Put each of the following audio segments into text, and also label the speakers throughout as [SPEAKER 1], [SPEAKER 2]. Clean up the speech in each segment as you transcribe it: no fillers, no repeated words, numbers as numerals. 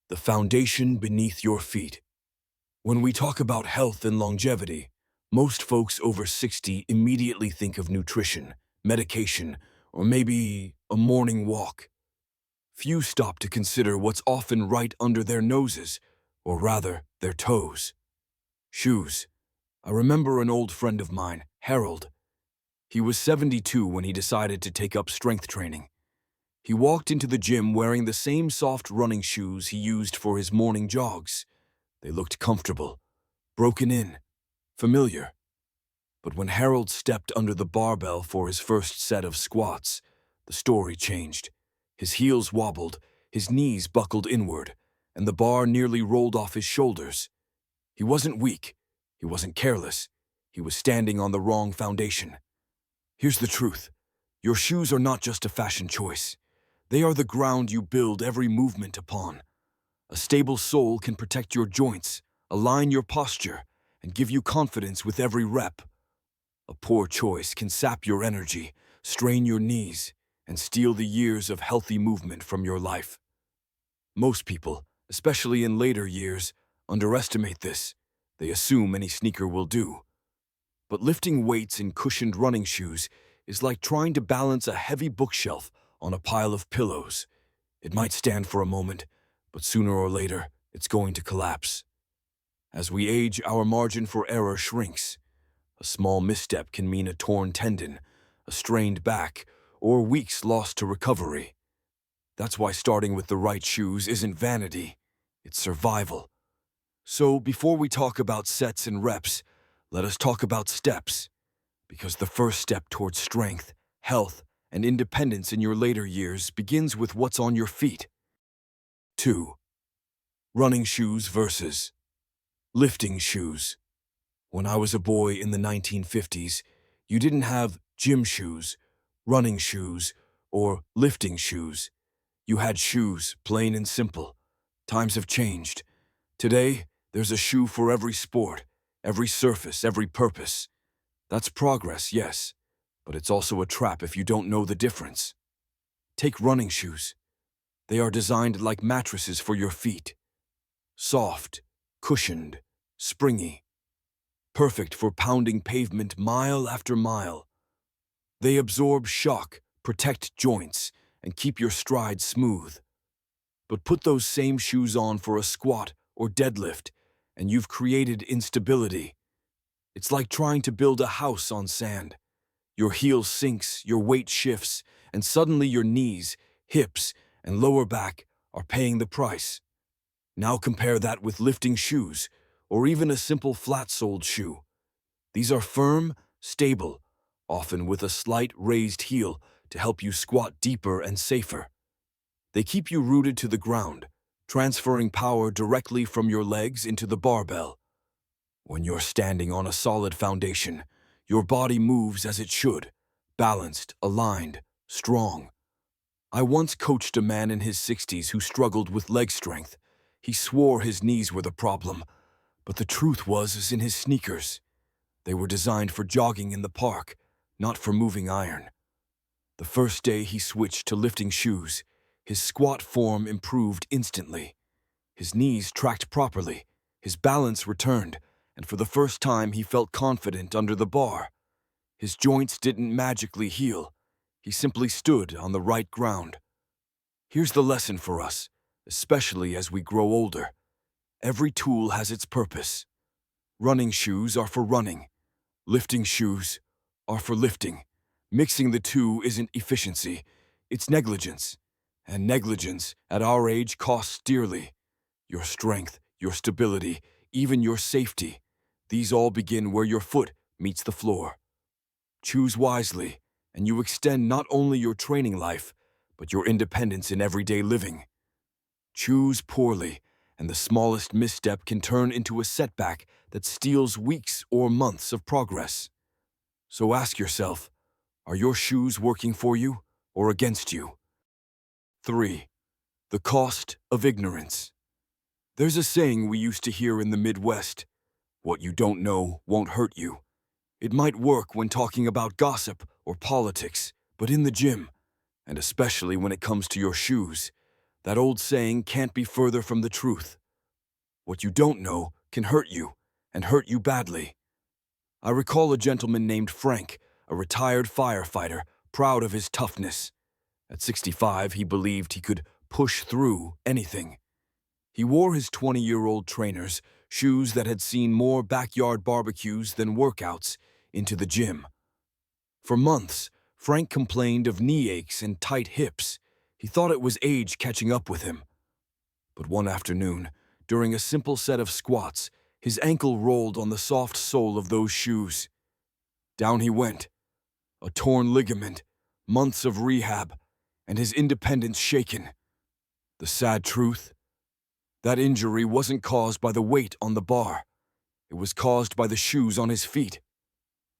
[SPEAKER 1] the foundation beneath your feet. When we talk about health and longevity, most folks over 60 immediately think of nutrition, medication, or maybe a morning walk. Few stop to consider what's often right under their noses, or rather, their toes. Shoes. I remember an old friend of mine, Harold. He was 72 when he decided to take up strength training. He walked into the gym wearing the same soft running shoes he used for his morning jogs. They looked comfortable, broken in, familiar. But when Harold stepped under the barbell for his first set of squats, the story changed. His heels wobbled, his knees buckled inward, and the bar nearly rolled off his shoulders. He wasn't weak, he wasn't careless, he was standing on the wrong foundation. Here's the truth. Your shoes are not just a fashion choice. They are the ground you build every movement upon. A stable sole can protect your joints, align your posture, and give you confidence with every rep. A poor choice can sap your energy, strain your knees, and steal the years of healthy movement from your life. Most people, especially in later years, underestimate this. They assume any sneaker will do. But lifting weights in cushioned running shoes is like trying to balance a heavy bookshelf on a pile of pillows. It might stand for a moment, but sooner or later, it's going to collapse. As we age, our margin for error shrinks. A small misstep can mean a torn tendon, a strained back, or weeks lost to recovery. That's why starting with the right shoes isn't vanity, it's survival. So before we talk about sets and reps, let us talk about steps. Because the first step towards strength, health, and independence in your later years begins with what's on your feet. 2. Running shoes versus lifting shoes. When I was a boy in the 1950s, you didn't have gym shoes, running shoes, or lifting shoes. You had shoes, plain and simple. Times have changed. Today, there's a shoe for every sport, every surface, every purpose. That's progress, yes, but it's also a trap if you don't know the difference. Take running shoes. They are designed like mattresses for your feet. Soft, cushioned, springy. Perfect for pounding pavement mile after mile. They absorb shock, protect joints, and keep your stride smooth. But put those same shoes on for a squat or deadlift, and you've created instability. It's like trying to build a house on sand. Your heel sinks, your weight shifts, and suddenly your knees, hips, and lower back are paying the price. Now compare that with lifting shoes, or even a simple flat-soled shoe. These are firm, stable, often with a slight raised heel to help you squat deeper and safer. They keep you rooted to the ground, transferring power directly from your legs into the barbell. When you're standing on a solid foundation, your body moves as it should, balanced, aligned, strong. I once coached a man in his 60s who struggled with leg strength. He swore his knees were the problem, but the truth was in his sneakers. They were designed for jogging in the park, not for moving iron. The first day he switched to lifting shoes, his squat form improved instantly. His knees tracked properly, his balance returned, and for the first time he felt confident under the bar. His joints didn't magically heal. He simply stood on the right ground. Here's the lesson for us, especially as we grow older. Every tool has its purpose. Running shoes are for running. Lifting shoes are for lifting. Mixing the two isn't efficiency, it's negligence. And negligence, at our age, costs dearly. Your strength, your stability, even your safety. These all begin where your foot meets the floor. Choose wisely, and you extend not only your training life, but your independence in everyday living. Choose poorly, and the smallest misstep can turn into a setback that steals weeks or months of progress. So ask yourself, are your shoes working for you or against you? 3. The cost of ignorance. There's a saying we used to hear in the Midwest, what you don't know won't hurt you. It might work when talking about gossip or politics, but in the gym, and especially when it comes to your shoes, That old saying can't be further from the truth. What you don't know can hurt you, and hurt you badly. I recall a gentleman named Frank, a retired firefighter, proud of his toughness. At 65, he believed he could push through anything. He wore his 20-year-old trainers, shoes that had seen more backyard barbecues than workouts, into the gym. For months, Frank complained of knee aches and tight hips. He thought it was age catching up with him. But one afternoon, during a simple set of squats, his ankle rolled on the soft sole of those shoes. Down he went, a torn ligament, months of rehab, and his independence shaken. The sad truth? That injury wasn't caused by the weight on the bar. It was caused by the shoes on his feet.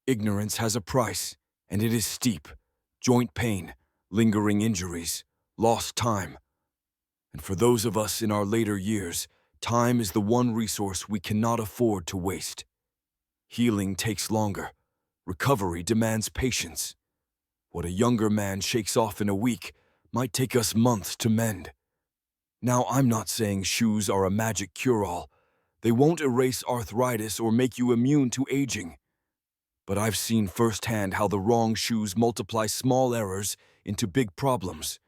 [SPEAKER 1] Ignorance has a price, and it is steep. Joint pain, lingering injuries, lost time. And for those of us in our later years, time is the one resource we cannot afford to waste. Healing takes longer. Recovery demands patience. What a younger man shakes off in a week might take us months to mend. Now, I'm not saying shoes are a magic cure-all. They won't erase arthritis or make you immune to aging. But I've seen firsthand how the wrong shoes multiply small errors into big problems.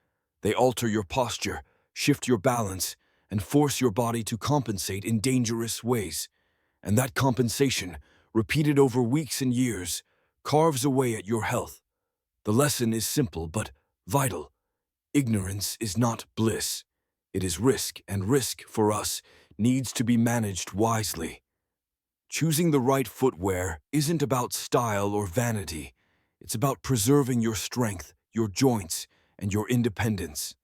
[SPEAKER 1] They alter your posture, shift your balance, and force your body to compensate in dangerous ways. And that compensation, repeated over weeks and years, carves away at your health. The lesson is simple but vital. Ignorance is not bliss. It is risk, and risk, for us, needs to be managed wisely. Choosing the right footwear isn't about style or vanity. It's about preserving your strength, your joints, and your independence.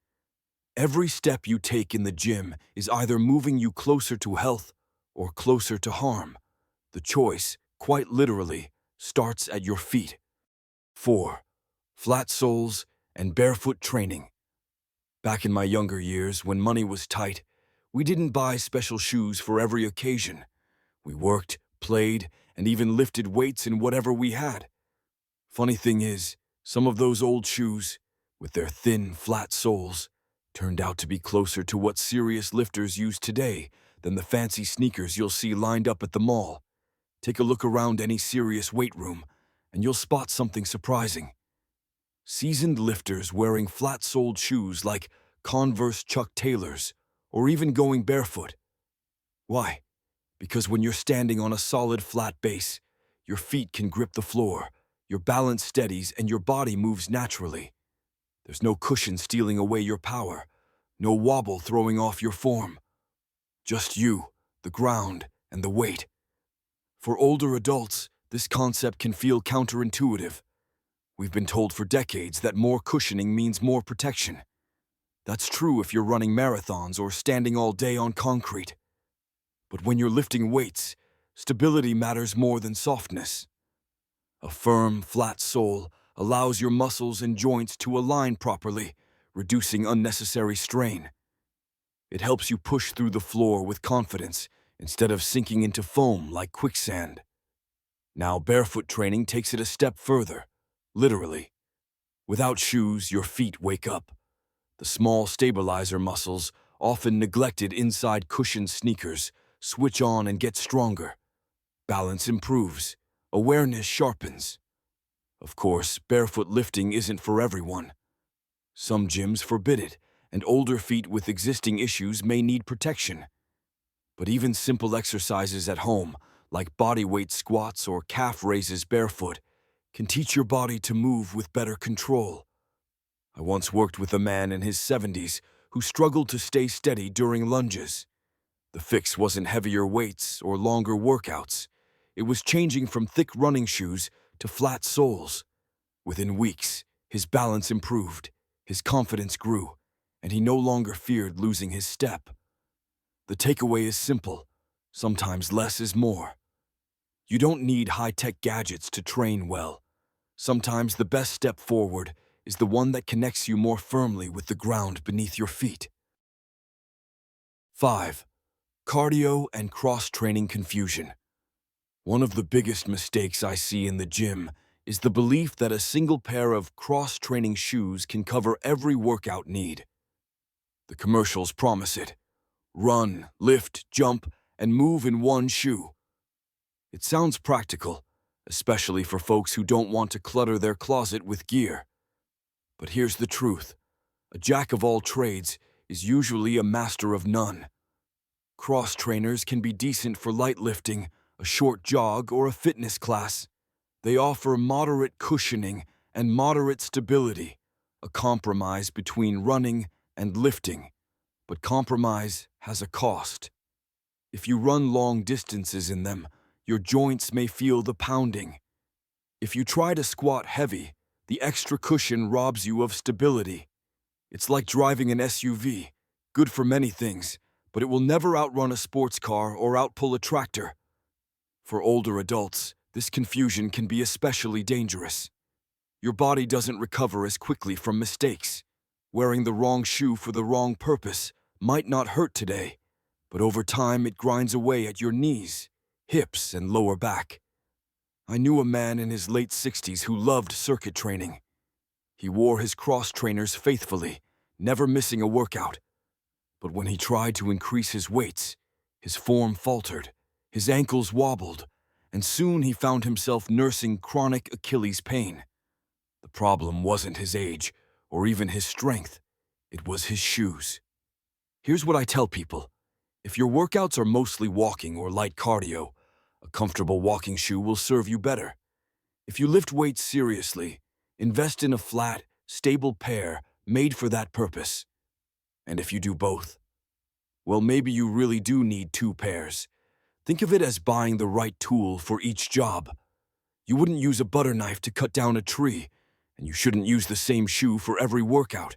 [SPEAKER 1] Every step you take in the gym is either moving you closer to health or closer to harm. The choice, quite literally, starts at your feet. 4. Flat soles and barefoot training. Back in my younger years, when money was tight, we didn't buy special shoes for every occasion. We worked, played, and even lifted weights in whatever we had. Funny thing is, some of those old shoes, with their thin, flat soles, turned out to be closer to what serious lifters use today than the fancy sneakers you'll see lined up at the mall. Take a look around any serious weight room, and you'll spot something surprising. Seasoned lifters wearing flat-soled shoes like Converse Chuck Taylors, or even going barefoot. Why? Because when you're standing on a solid flat base, your feet can grip the floor, your balance steadies, and your body moves naturally. There's no cushion stealing away your power, no wobble throwing off your form. Just you, the ground, and the weight. For older adults, this concept can feel counterintuitive. We've been told for decades that more cushioning means more protection. That's true if you're running marathons or standing all day on concrete. But when you're lifting weights, stability matters more than softness. A firm, flat sole allows your muscles and joints to align properly, reducing unnecessary strain. It helps you push through the floor with confidence instead of sinking into foam like quicksand. Now, barefoot training takes it a step further. Literally. Without shoes, your feet wake up. The small stabilizer muscles, often neglected inside cushioned sneakers, switch on and get stronger. Balance improves. Awareness sharpens. Of course, barefoot lifting isn't for everyone. Some gyms forbid it, and older feet with existing issues may need protection. But even simple exercises at home, like bodyweight squats or calf raises barefoot, can teach your body to move with better control. I once worked with a man in his 70s who struggled to stay steady during lunges. The fix wasn't heavier weights or longer workouts. It was changing from thick running shoes to flat soles. Within weeks, his balance improved, his confidence grew, and he no longer feared losing his step. The takeaway is simple. Sometimes less is more. You don't need high-tech gadgets to train well. Sometimes the best step forward is the one that connects you more firmly with the ground beneath your feet. 5. Cardio and cross-training confusion. One of the biggest mistakes I see in the gym is the belief that a single pair of cross-training shoes can cover every workout need. The commercials promise it. Run, lift, jump, and move in one shoe. It sounds practical, especially for folks who don't want to clutter their closet with gear. But here's the truth. A jack of all trades is usually a master of none. Cross trainers can be decent for light lifting, a short jog, or a fitness class. They offer moderate cushioning and moderate stability, a compromise between running and lifting. But compromise has a cost. If you run long distances in them, your joints may feel the pounding. If you try to squat heavy, the extra cushion robs you of stability. It's like driving an SUV, good for many things, but it will never outrun a sports car or outpull a tractor. For older adults, this confusion can be especially dangerous. Your body doesn't recover as quickly from mistakes. Wearing the wrong shoe for the wrong purpose might not hurt today, but over time it grinds away at your knees, hips, and lower back. I knew a man in his late 60s who loved circuit training. He wore his cross trainers faithfully, never missing a workout. But when he tried to increase his weights, his form faltered, his ankles wobbled, and soon he found himself nursing chronic Achilles pain. The problem wasn't his age or even his strength. It was his shoes. Here's what I tell people. If your workouts are mostly walking or light cardio, a comfortable walking shoe will serve you better. If you lift weights seriously, invest in a flat, stable pair made for that purpose. And if you do both, well, maybe you really do need two pairs. Think of it as buying the right tool for each job. You wouldn't use a butter knife to cut down a tree, and you shouldn't use the same shoe for every workout.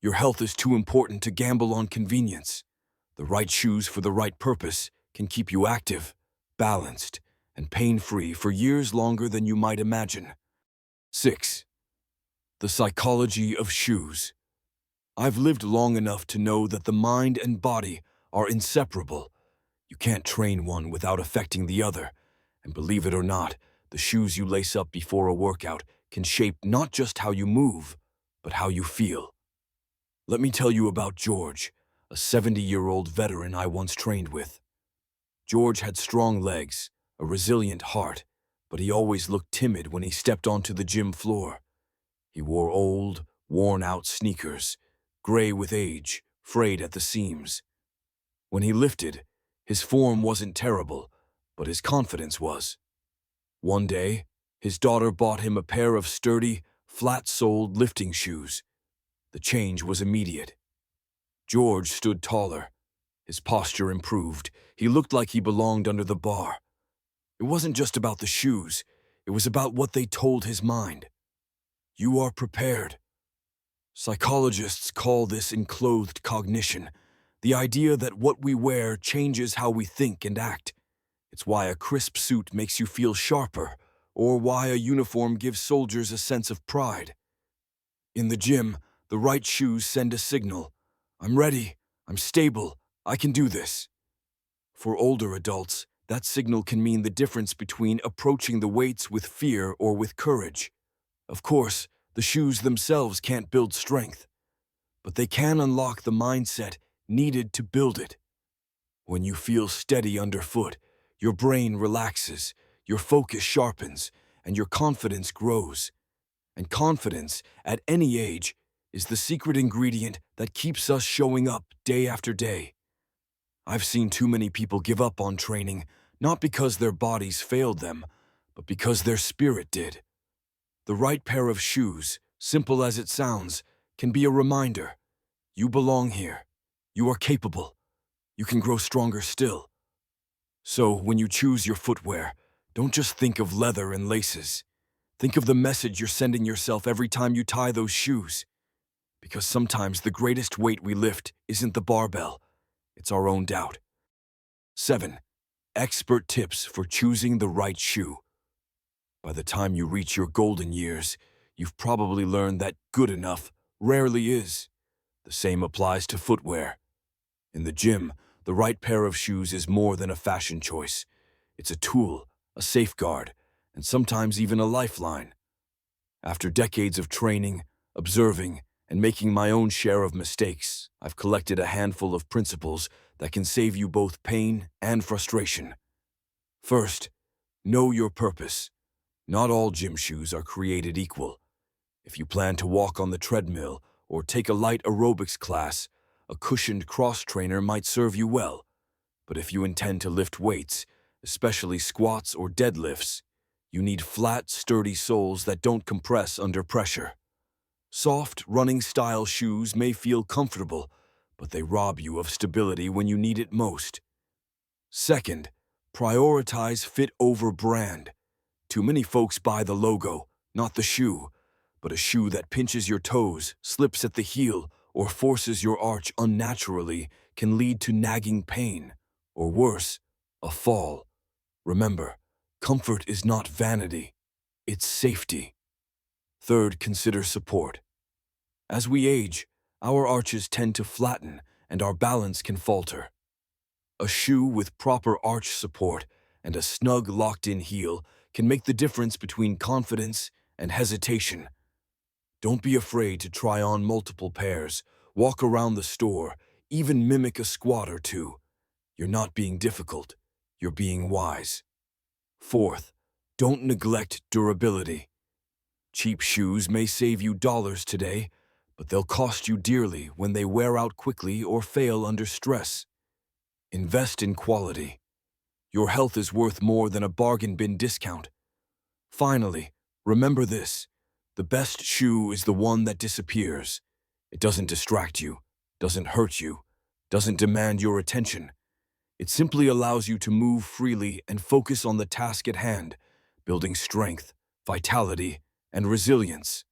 [SPEAKER 1] Your health is too important to gamble on convenience. The right shoes for the right purpose can keep you active, balanced, and pain-free for years longer than you might imagine. 6. The psychology of shoes. I've lived long enough to know that the mind and body are inseparable. You can't train one without affecting the other. And believe it or not, the shoes you lace up before a workout can shape not just how you move, but how you feel. Let me tell you about George, a 70-year-old veteran I once trained with. George had strong legs, a resilient heart, but he always looked timid when he stepped onto the gym floor. He wore old, worn-out sneakers, gray with age, frayed at the seams. When he lifted, his form wasn't terrible, but his confidence was. One day, his daughter bought him a pair of sturdy, flat-soled lifting shoes. The change was immediate. George stood taller. His posture improved. He looked like he belonged under the bar. It wasn't just about the shoes. It was about what they told his mind. You are prepared. Psychologists call this enclothed cognition, the idea that what we wear changes how we think and act. It's why a crisp suit makes you feel sharper, or why a uniform gives soldiers a sense of pride. In the gym, the right shoes send a signal. I'm ready, I'm stable, I can do this. For older adults, that signal can mean the difference between approaching the weights with fear or with courage. Of course, the shoes themselves can't build strength, but they can unlock the mindset needed to build it. When you feel steady underfoot, your brain relaxes, your focus sharpens, and your confidence grows. And confidence, at any age, is the secret ingredient that keeps us showing up day after day. I've seen too many people give up on training, not because their bodies failed them, but because their spirit did. The right pair of shoes, simple as it sounds, can be a reminder. You belong here. You are capable. You can grow stronger still. So, when you choose your footwear, don't just think of leather and laces. Think of the message you're sending yourself every time you tie those shoes. Because sometimes the greatest weight we lift isn't the barbell, it's our own doubt. 7. Expert tips for choosing the right shoe. By the time you reach your golden years, you've probably learned that good enough rarely is. The same applies to footwear. In the gym, the right pair of shoes is more than a fashion choice. It's a tool, a safeguard, and sometimes even a lifeline. After decades of training, observing, and making my own share of mistakes, I've collected a handful of principles that can save you both pain and frustration. First, know your purpose. Not all gym shoes are created equal. If you plan to walk on the treadmill or take a light aerobics class, a cushioned cross trainer might serve you well. But if you intend to lift weights, especially squats or deadlifts, you need flat, sturdy soles that don't compress under pressure. Soft, running-style shoes may feel comfortable, but they rob you of stability when you need it most. Second, prioritize fit over brand. Too many folks buy the logo, not the shoe, but a shoe that pinches your toes, slips at the heel, or forces your arch unnaturally can lead to nagging pain, or worse, a fall. Remember, comfort is not vanity, it's safety. Third, consider support. As we age, our arches tend to flatten and our balance can falter. A shoe with proper arch support and a snug locked-in heel can make the difference between confidence and hesitation. Don't be afraid to try on multiple pairs, walk around the store, even mimic a squat or two. You're not being difficult, you're being wise. Fourth, don't neglect durability. Cheap shoes may save you dollars today, but they'll cost you dearly when they wear out quickly or fail under stress. Invest in quality. Your health is worth more than a bargain bin discount. Finally, remember this. The best shoe is the one that disappears. It doesn't distract you, doesn't hurt you, doesn't demand your attention. It simply allows you to move freely and focus on the task at hand, building strength, vitality, and resilience.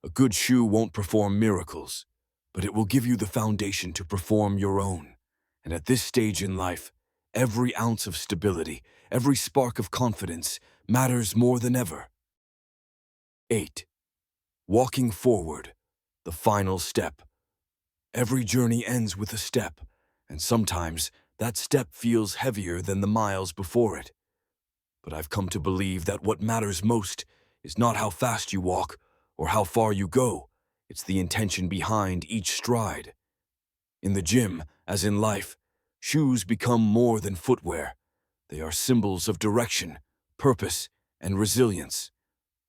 [SPEAKER 1] A good shoe won't perform miracles, but it will give you the foundation to perform your own. And at this stage in life, every ounce of stability, every spark of confidence matters more than ever. 8. Walking forward, the final step. Every journey ends with a step, and sometimes that step feels heavier than the miles before it. But I've come to believe that what matters most is not how fast you walk or how far you go, it's the intention behind each stride. In the gym, as in life, shoes become more than footwear. They are symbols of direction, purpose, and resilience.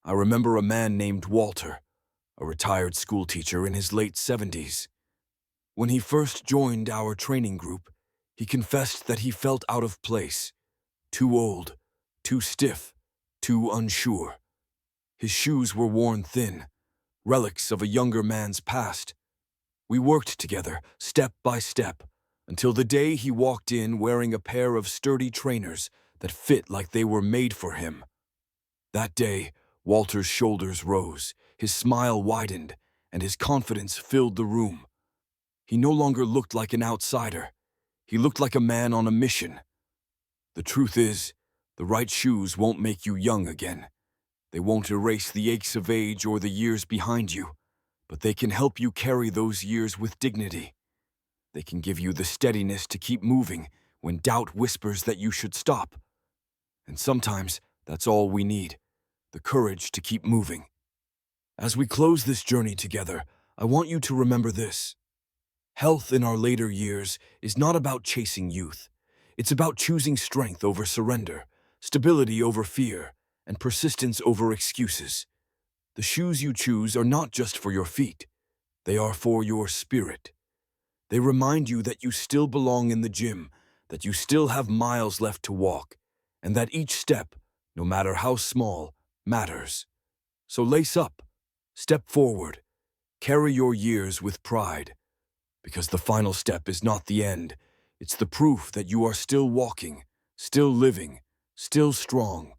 [SPEAKER 1] I remember a man named Walter, a retired schoolteacher in his late 70s. When he first joined our training group, he confessed that he felt out of place, too old, too stiff, too unsure. His shoes were worn thin, relics of a younger man's past. We worked together, step by step, until the day he walked in wearing a pair of sturdy trainers that fit like they were made for him. That day, Walter's shoulders rose, his smile widened, and his confidence filled the room. He no longer looked like an outsider. He looked like a man on a mission. The truth is, the right shoes won't make you young again. They won't erase the aches of age or the years behind you, but they can help you carry those years with dignity. They can give you the steadiness to keep moving when doubt whispers that you should stop. And sometimes that's all we need, the courage to keep moving. As we close this journey together, I want you to remember this. Health in our later years is not about chasing youth. It's about choosing strength over surrender, stability over fear, and persistence over excuses. The shoes you choose are not just for your feet. They are for your spirit. They remind you that you still belong in the gym, that you still have miles left to walk, and that each step, no matter how small, matters. So lace up, step forward, carry your years with pride, because the final step is not the end. It's the proof that you are still walking, still living, still strong,